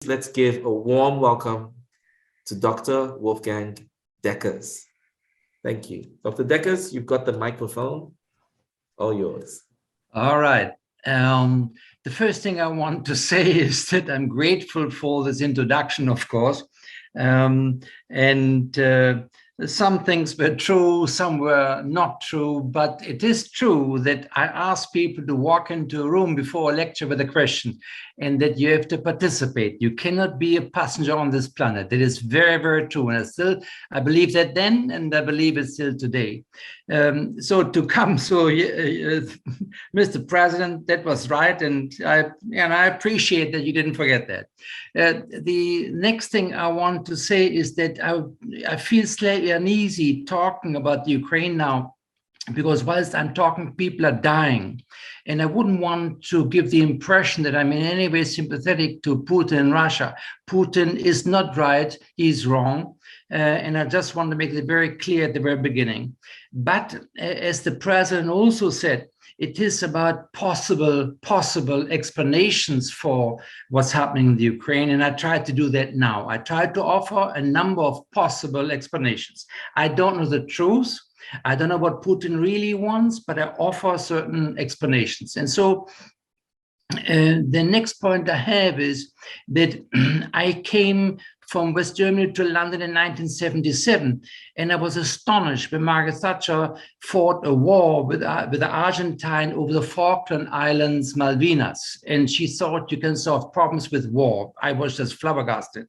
Let's give a warm welcome to Dr. Wolfgang Deckers. Thank you. Dr. Deckers, you've got the microphone. All yours. All right. The first thing I want to say is that I'm grateful for this introduction, of course. Some things were true, some were not true, but it is true that I ask people to walk into a room before a lecture with a question and that you have to participate. You cannot be a passenger on this planet. That is very, very true. And I believe that then, and I believe it still today. Mr. President, that was right. And I appreciate that you didn't forget that. The next thing I want to say is that I feel slightly uneasy talking about the Ukraine now, because whilst I'm talking, people are dying. And I wouldn't want to give the impression that I'm in any way sympathetic to Putin and Russia. Putin is not right, he's wrong. And I just want to make it very clear at the very beginning. But as the president also said, it is about possible explanations for what's happening in the Ukraine, and I tried to do that now. I tried to offer a number of possible explanations. I don't know the truth. I don't know what Putin really wants, but I offer certain explanations. And so the next point I have is that I came from West Germany to London in 1977, and I was astonished when Margaret Thatcher fought a war with the Argentine over the Falkland Islands, Malvinas, and she thought you can solve problems with war. I was just flabbergasted.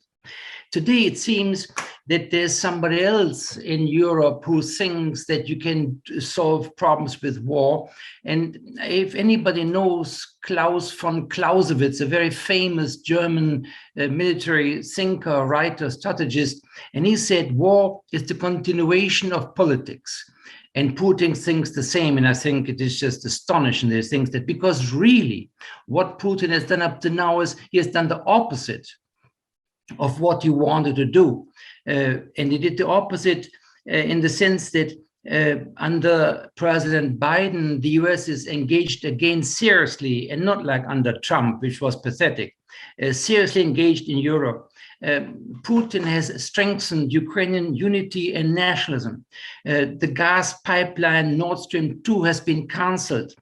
Today, it seems that there's somebody else in Europe who thinks that you can solve problems with war. And if anybody knows Klaus von Clausewitz, a very famous German military thinker, writer, strategist, and he said, war is the continuation of politics. And Putin thinks the same, and I think it is just astonishing that he thinks that, because really what Putin has done up to now is he has done the opposite of what he wanted to do. And he did the opposite in the sense that under President Biden, the US is engaged again seriously, and not like under Trump, which was pathetic, seriously engaged in Europe. Putin has strengthened Ukrainian unity and nationalism. The gas pipeline Nord Stream 2 has been canceled.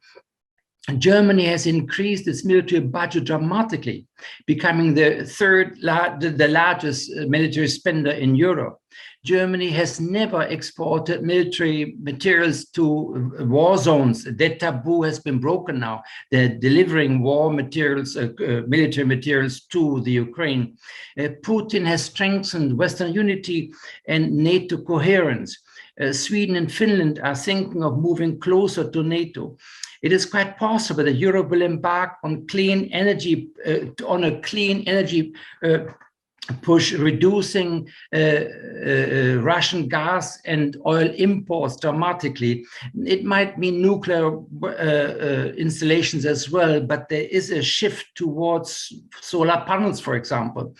Germany has increased its military budget dramatically, becoming the largest military spender in Europe. Germany has never exported military materials to war zones. That taboo has been broken now. They're delivering war materials, military materials to the Ukraine. Putin has strengthened Western unity and NATO coherence. Sweden and Finland are thinking of moving closer to NATO. It is quite possible that Europe will embark on clean energy, push, reducing Russian gas and oil imports dramatically. It might mean nuclear installations as well, but there is a shift towards solar panels, for example.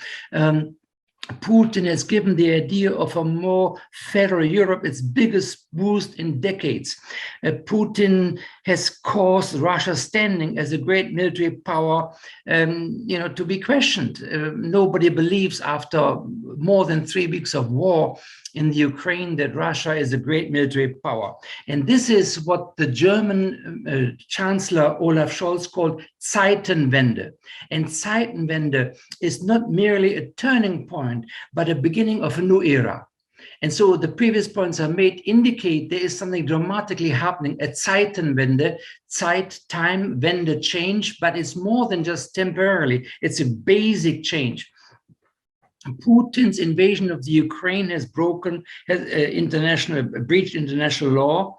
Putin has given the idea of a more federal Europe its biggest boost in decades. Putin has caused Russia's standing as a great military power, to be questioned. Nobody believes after more than 3 weeks of war in the Ukraine that Russia is a great military power. And this is what the German Chancellor Olaf Scholz called Zeitenwende. And Zeitenwende is not merely a turning point, but a beginning of a new era. And so the previous points I made indicate there is something dramatically happening at Zeitenwende, Zeit, time, Wende, change, but it's more than just temporarily, it's a basic change. Putin's invasion of the Ukraine has breached international law.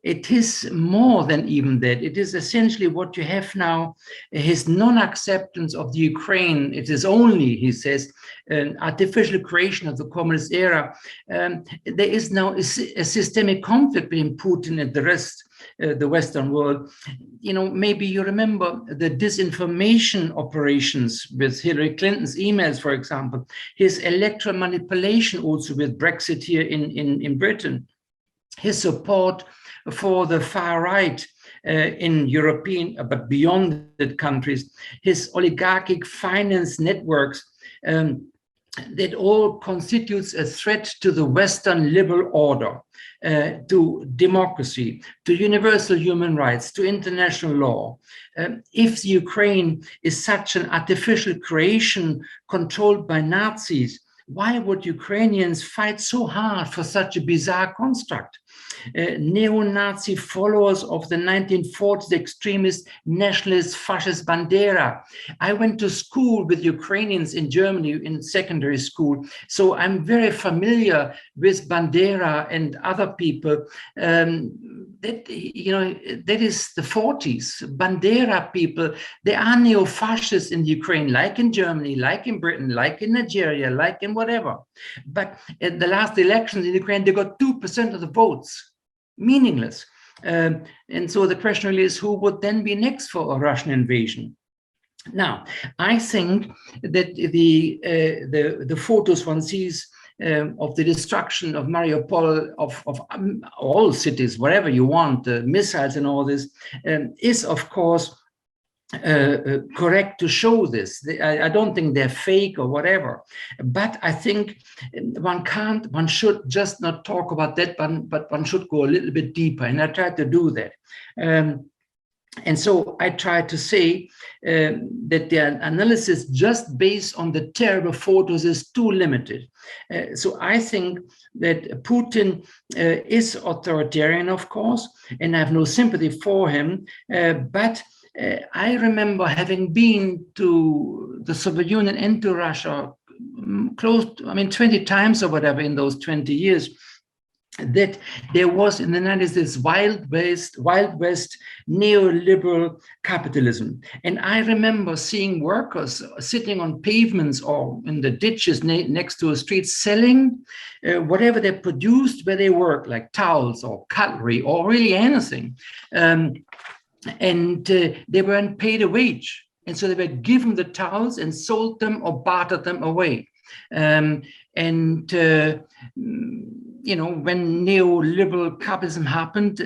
It is more than even that. It is essentially what you have now, his non-acceptance of the Ukraine. It is only, he says, an artificial creation of the communist era. There is now a systemic conflict between Putin and the rest, the Western world. Maybe you remember the disinformation operations with Hillary Clinton's emails, for example, his electoral manipulation also with Brexit here in Britain, his support for the far right in European, but beyond the countries, his oligarchic finance networks, that all constitutes a threat to the Western liberal order, to democracy, to universal human rights, to international law. If the Ukraine is such an artificial creation controlled by Nazis, why would Ukrainians fight so hard for such a bizarre construct? Neo-Nazi followers of the 1940s extremist nationalist fascist Bandera. I went to school with Ukrainians in Germany in secondary school, so I'm very familiar with Bandera and other people. That is the 40s. Bandera people, they are neo-fascists in Ukraine, like in Germany, like in Britain, like in Nigeria, like in whatever. But at the last elections in Ukraine, they got 2% of the votes. Meaningless. And so the question really is, who would then be next for a Russian invasion? Now, I think that the photos one sees of the destruction of Mariupol, of all cities, wherever you want, missiles and all this, is of course correct to show this. I don't think they're fake or whatever, but I think one should just not talk about that, but one should go a little bit deeper, and I tried to do that. And so I tried to say that the analysis just based on the terrible photos is too limited. So I think that Putin is authoritarian, of course, and I have no sympathy for him, but I remember having been to the Soviet Union and to Russia close to, 20 times or whatever in those 20 years, that there was in the 90s this Wild West neoliberal capitalism. And I remember seeing workers sitting on pavements or in the ditches next to a street selling whatever they produced where they worked, like towels or cutlery or really anything. And they weren't paid a wage. And so they were given the towels and sold them or bartered them away. When neoliberal capitalism happened,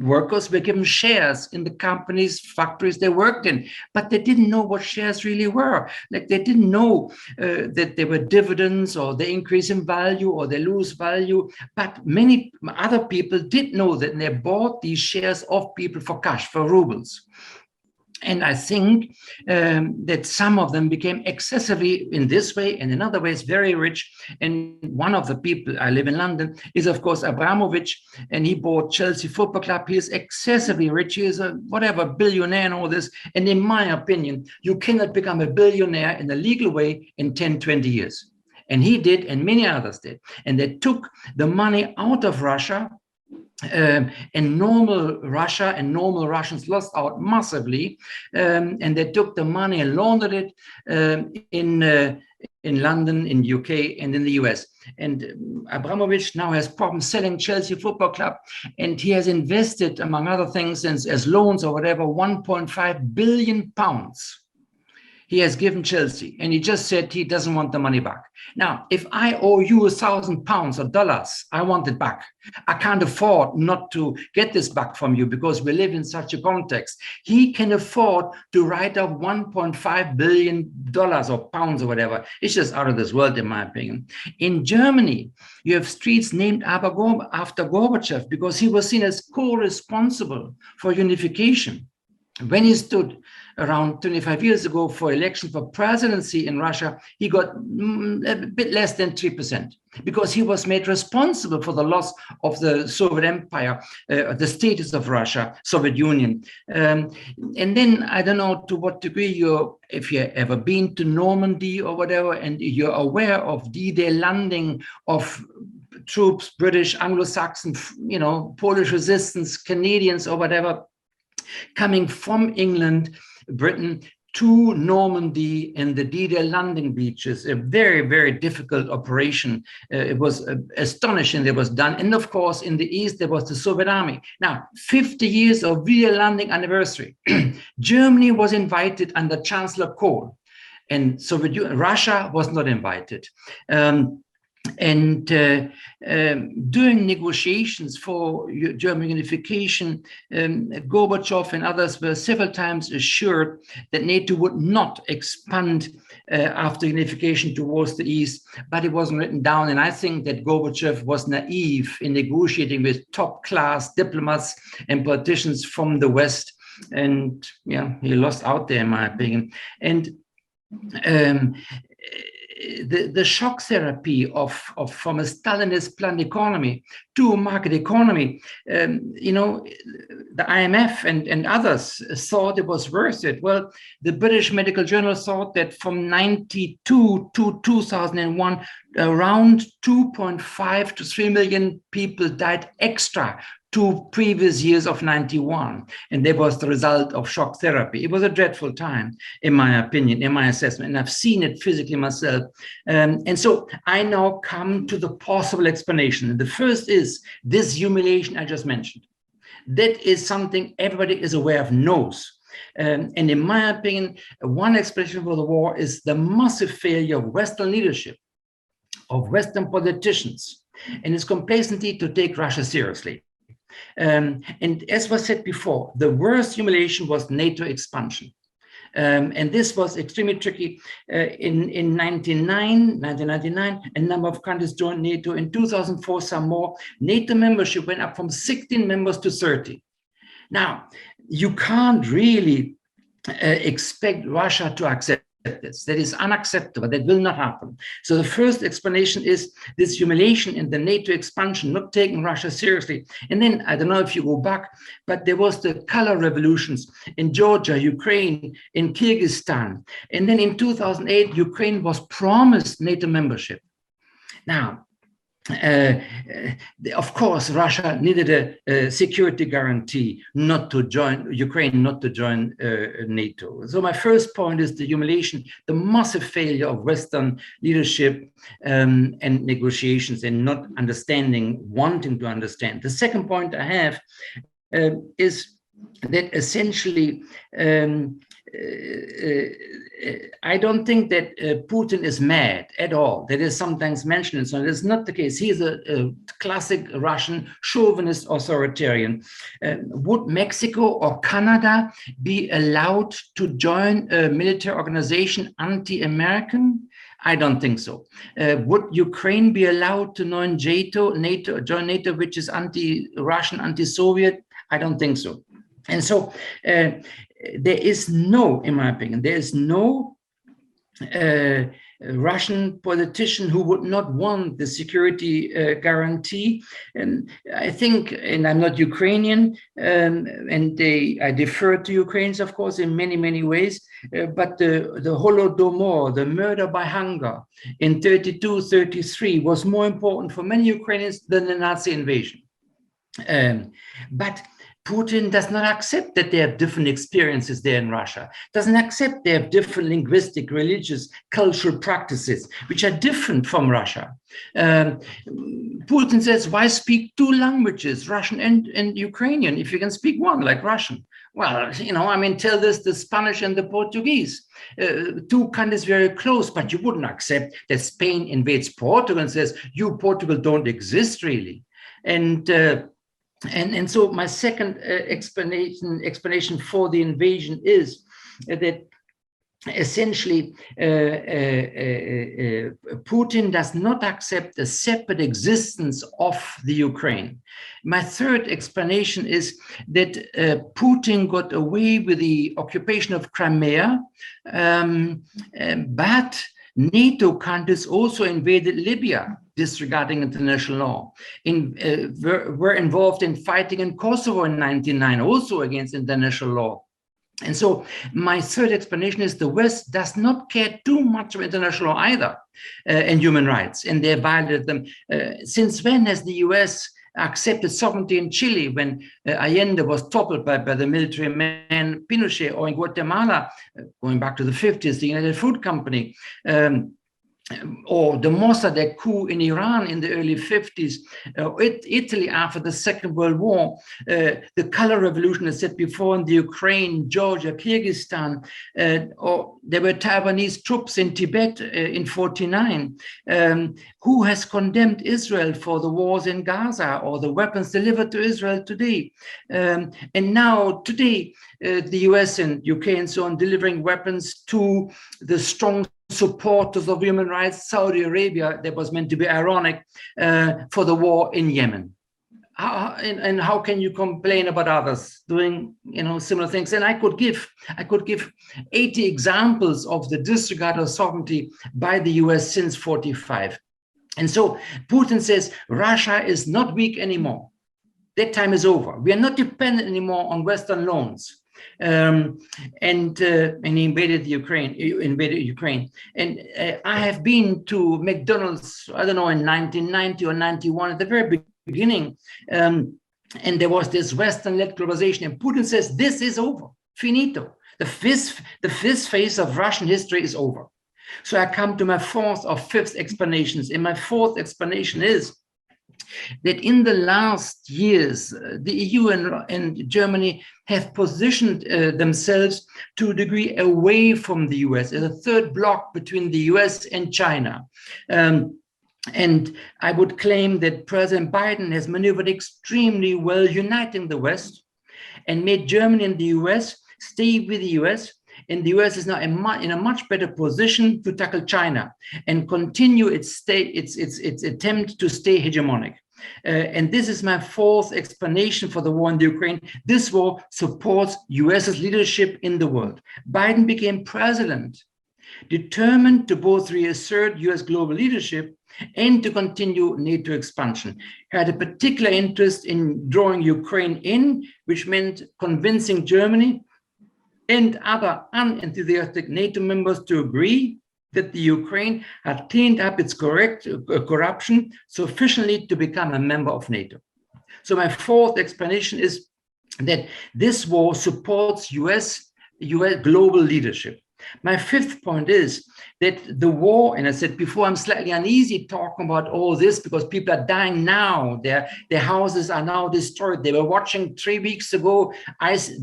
workers were given shares in the companies, factories they worked in, but they didn't know what shares really were. Like they didn't know that there were dividends or they increase in value or they lose value. But many other people did know that, and they bought these shares of people for cash, for rubles. And I think that some of them became excessively, in this way and in other ways, very rich. And one of the people, I live in London, is of course Abramovich, and he bought Chelsea Football Club. He is excessively rich. He is a billionaire and all this. And in my opinion, you cannot become a billionaire in a legal way in 10, 20 years. And he did, and many others did. And they took the money out of Russia. And normal Russia and normal Russians lost out massively, and they took the money and laundered it in London, in UK, and in the US. And Abramovich now has problems selling Chelsea Football Club, and he has invested, among other things, as loans or whatever, 1.5 billion pounds. He has given Chelsea, and he just said he doesn't want the money back. Now, if I owe you £1,000 or dollars, I want it back. I can't afford not to get this back from you because we live in such a context. He can afford to write off $1.5 billion or pounds or whatever. It's just out of this world, in my opinion. In Germany, you have streets named after Gorbachev because he was seen as co-responsible for unification. When he stood around 25 years ago for election for presidency in Russia, he got a bit less than 3% because he was made responsible for the loss of the Soviet Empire, the status of Russia, Soviet Union. And then I don't know to what degree if you've ever been to Normandy or whatever, and you're aware of D-Day landing of troops, British, Anglo-Saxon, Polish resistance, Canadians or whatever, coming from England, Britain, to Normandy and the D-Day landing beaches, a very, very difficult operation. It was astonishing that it was done. And of course, in the East, there was the Soviet Army. Now, 50 years of D-Day landing anniversary. Germany was invited under Chancellor Kohl, and Russia was not invited. And during negotiations for German unification, Gorbachev and others were several times assured that NATO would not expand after unification towards the east, but it wasn't written down. And I think that Gorbachev was naive in negotiating with top-class diplomats and politicians from the West. And yeah, he lost out there, in my opinion. And the shock therapy from a Stalinist planned economy to a market economy, you know, the IMF and others thought it was worth it. Well, the British Medical Journal thought that from 92 to 2001, around 2.5 to 3 million people died extra to previous years of 91. And that was the result of shock therapy. It was a dreadful time, in my opinion, in my assessment, and I've seen it physically myself. And so I now come to the possible explanation. And the first is this humiliation I just mentioned. That is something everybody is aware of, knows. And in my opinion, one explanation for the war is the massive failure of Western leadership, of Western politicians, and its complacency to take Russia seriously. And as was said before, the worst humiliation was NATO expansion. And this was extremely tricky. In 1999, a number of countries joined NATO. In 2004, some more. NATO membership went up from 16 members to 30. Now, you can't really expect Russia to accept this. That is unacceptable. That will not happen. So the first explanation is this humiliation in the NATO expansion, not taking Russia seriously. And then, I don't know if you go back, but there was the color revolutions in Georgia, Ukraine, in Kyrgyzstan. And then in 2008, Ukraine was promised NATO membership. Now, of course, Russia needed a security guarantee not to join Ukraine, not to join NATO. So my first point is the humiliation, the massive failure of Western leadership and negotiations and not understanding, wanting to understand. The second point I have is that essentially I don't think that Putin is mad at all. That is sometimes mentioned, so it's not the case. He is a classic Russian chauvinist authoritarian. Would Mexico or Canada be allowed to join a military organization anti-American? I don't think so. Would Ukraine be allowed to join NATO, which is anti-Russian, anti-Soviet? I don't think so. And so there is no, in my opinion, there is no Russian politician who would not want the security guarantee. And I think, and I'm not Ukrainian, and I defer to Ukrainians, of course, in many, many ways, but the Holodomor, the murder by hunger in 32, 33 was more important for many Ukrainians than the Nazi invasion. But Putin does not accept that they have different experiences there in Russia, doesn't accept they have different linguistic, religious, cultural practices, which are different from Russia. Putin says, why speak two languages, Russian and Ukrainian, if you can speak one, like Russian? Well, you know, I mean, tell this the Spanish and the Portuguese, two countries very close, but you wouldn't accept that Spain invades Portugal and says, you, Portugal, don't exist really. And so my second explanation for the invasion is that essentially Putin does not accept the separate existence of the Ukraine. My third explanation is that Putin got away with the occupation of Crimea, but NATO countries also invaded Libya, disregarding international law, were involved in fighting in Kosovo in 1999, also against international law. And so my third explanation is the West does not care too much of international law either, and human rights, and they violated them. Since when has the US accepted sovereignty in Chile when Allende was toppled by the military man Pinochet, or in Guatemala, going back to the 50s, the United Fruit Company, or the Mossadegh coup in Iran in the early 50s, Italy after the Second World War, the color revolution, as said before, in the Ukraine, Georgia, Kyrgyzstan, or there were Taiwanese troops in Tibet in 49. Who has condemned Israel for the wars in Gaza or the weapons delivered to Israel today? And now today, the US and UK and so on delivering weapons to the strong supporters of human rights, Saudi Arabia, that was meant to be ironic, for the war in Yemen. And how can you complain about others doing, similar things? And I could give 80 examples of the disregard of sovereignty by the US since 45. And so Putin says Russia is not weak anymore. That time is over. We are not dependent anymore on Western loans. And he invaded Ukraine. And I have been to McDonald's, I don't know, in 1990 or 91 at the very beginning. And there was this Western-led globalization. And Putin says, this is over, finito. The fifth phase of Russian history is over. So I come to my fourth or fifth explanations. And my fourth explanation is that in the last years, the EU and Germany have positioned themselves to a degree away from the US as a third bloc between the US and China. And I would claim that President Biden has maneuvered extremely well, uniting the West and made Germany and the US stay with the US. And the US is now in a much better position to tackle China and continue its attempt to stay hegemonic. And this is my fourth explanation for the war in the Ukraine. This war supports US's leadership in the world. Biden became president, determined to both reassert US global leadership and to continue NATO expansion. He had a particular interest in drawing Ukraine in, which meant convincing Germany and other unenthusiastic NATO members to agree that the Ukraine had cleaned up its corruption sufficiently to become a member of NATO. So my fourth explanation is that this war supports US global leadership. My fifth point is that the war, and I said before, I'm slightly uneasy talking about all this because people are dying now. Their houses are now destroyed. They were watching 3 weeks ago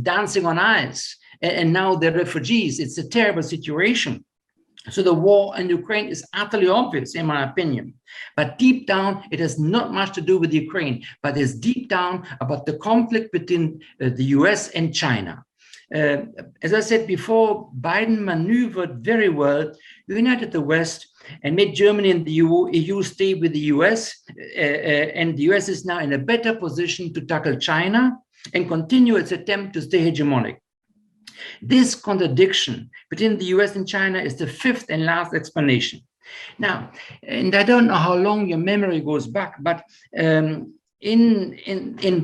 Dancing on Ice, and now they're refugees. It's a terrible situation. So the war in Ukraine is utterly obvious, in my opinion. But deep down, it has not much to do with Ukraine, but it's deep down about the conflict between the US and China. As I said before, Biden maneuvered very well, united the West, and made Germany and the EU stay with the US. And the US is now in a better position to tackle China and continue its attempt to stay hegemonic. This contradiction between the US and China is the fifth and last explanation. Now, and I don't know how long your memory goes back, but in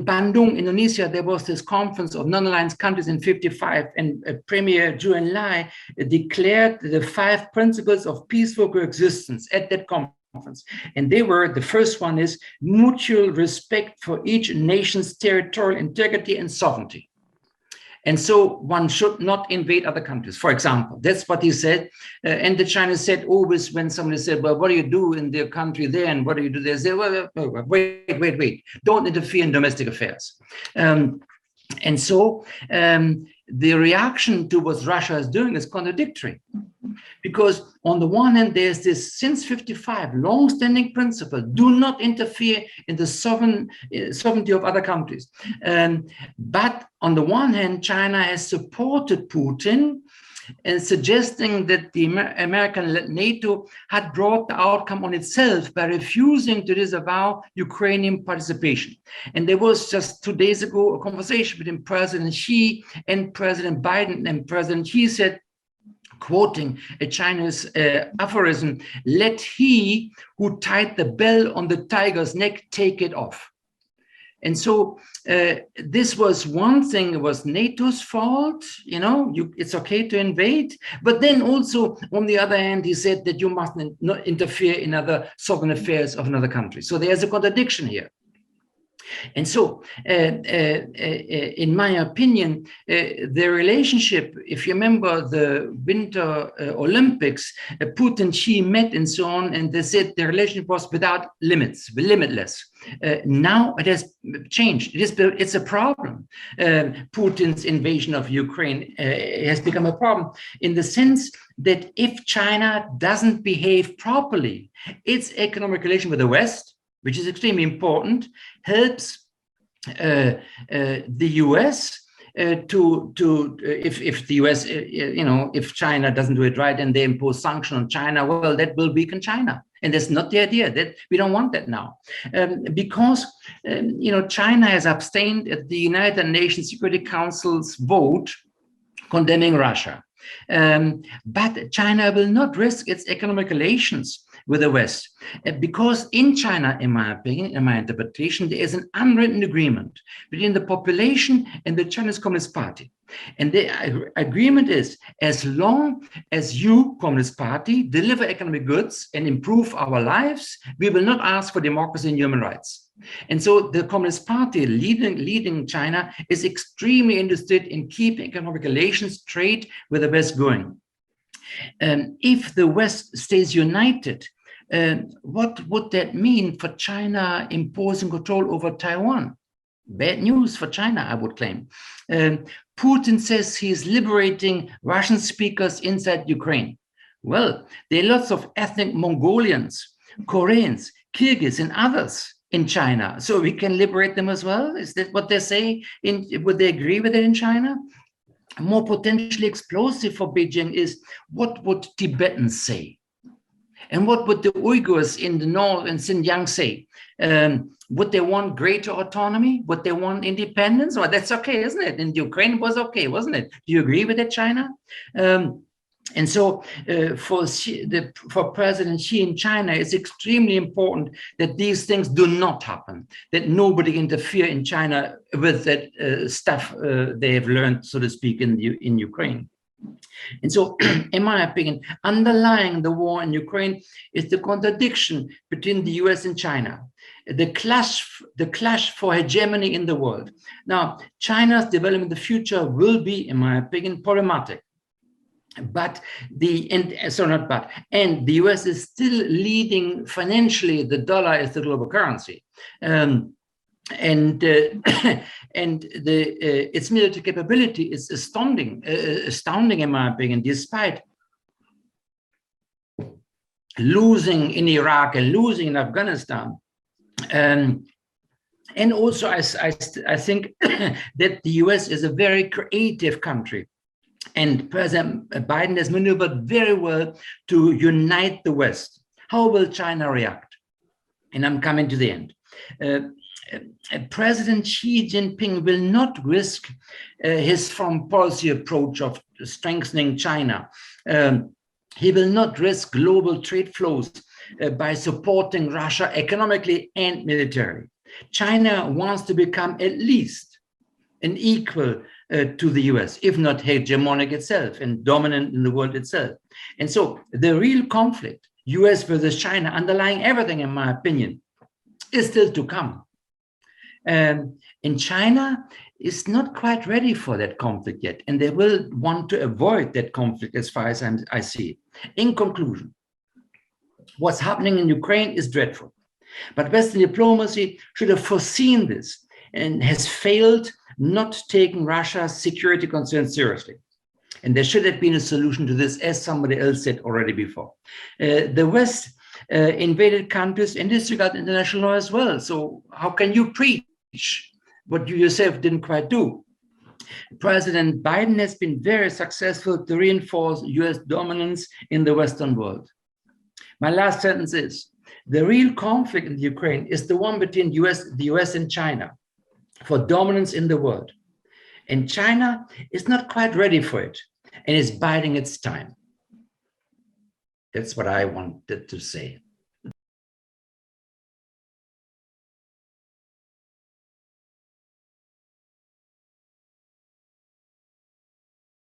Bandung, Indonesia, there was this conference of non-aligned countries in 55, and Premier Zhou Enlai declared the 5 principles of peaceful coexistence at that conference. And they were, the first one is mutual respect for each nation's territorial integrity and sovereignty. And so one should not invade other countries, for example. That's what he said. And the Chinese said always when somebody said, well, what do you do in their country there? And what do you do there? They say, well, wait. Don't interfere in domestic affairs. And so the reaction to what Russia is doing is contradictory. Because on the one hand, there's this, since 55, long-standing principle, do not interfere in the sovereignty of other countries. But on the one hand, China has supported Putin and suggesting that the American-led NATO had brought the outcome on itself by refusing to disavow Ukrainian participation. And there was just 2 days ago a conversation between President Xi and President Biden, and President Xi said, quoting a Chinese aphorism, let he who tied the bell on the tiger's neck take it off. And so this was one thing, it was NATO's fault, it's okay to invade. But then also, on the other hand, he said that you must not interfere in other sovereign affairs of another country. So there's a contradiction here. And so, in my opinion, the relationship, if you remember the Winter Olympics, Putin, Xi met and so on, and they said the relationship was without limits, limitless. Now it has changed. It's a problem. Putin's invasion of Ukraine has become a problem in the sense that if China doesn't behave properly, its economic relation with the West, which is extremely important, helps the US if the US, if China doesn't do it right and they impose sanctions on China, well, that will weaken China. And that's not the idea. That we don't want that now, because China has abstained at the United Nations Security Council's vote condemning Russia. But China will not risk its economic relations with the West, because in China, in my opinion, in my interpretation, there is an unwritten agreement between the population and the Chinese Communist Party. And the agreement is, as long as you, Communist Party, deliver economic goods and improve our lives, we will not ask for democracy and human rights. And so the Communist Party leading China is extremely interested in keeping economic relations, trade with the West going. If the West stays united, what would that mean for China imposing control over Taiwan? Bad news for China, I would claim. Putin says he's liberating Russian speakers inside Ukraine. Well, there are lots of ethnic Mongolians, Koreans, Kyrgyz, and others in China. So we can liberate them as well? Is that what they say? Would they agree with it in China? More potentially explosive for Beijing is, what would Tibetans say? And what would the Uyghurs in the north and Xinjiang say? Would they want greater autonomy? Would they want independence? Well, that's okay, isn't it? And Ukraine was okay, wasn't it? Do you agree with that, China? And so for President Xi in China, it's extremely important that these things do not happen, that nobody interfere in China with that stuff they have learned, so to speak, in Ukraine. And so, in my opinion, underlying the war in Ukraine is the contradiction between the US and China, the clash for hegemony in the world. Now, China's development in the future will be, in my opinion, problematic. But the US is still leading financially. The dollar is the global currency. Its military capability is astounding in my opinion, despite losing in Iraq and losing in Afghanistan. And also, I think that the US is a very creative country. And President Biden has maneuvered very well to unite the West. How will China react? And I'm coming to the end. President Xi Jinping will not risk his foreign policy approach of strengthening China. He will not risk global trade flows by supporting Russia economically and militarily. China wants to become at least an equal to the US, if not hegemonic itself and dominant in the world itself. And so the real conflict, US versus China, underlying everything, in my opinion, is still to come. And China is not quite ready for that conflict yet, and they will want to avoid that conflict as far as I see it. In conclusion, what's happening in Ukraine is dreadful, but Western diplomacy should have foreseen this and has failed not taking Russia's security concerns seriously. And there should have been a solution to this, as somebody else said already before. The West invaded countries and disregard international law as well. So how can you preach what you yourself didn't quite do? President Biden has been very successful to reinforce US dominance in the Western world. My last sentence is, the real conflict in Ukraine is the one between the US and China for dominance in the world. And China is not quite ready for it and is biding its time. That's what I wanted to say.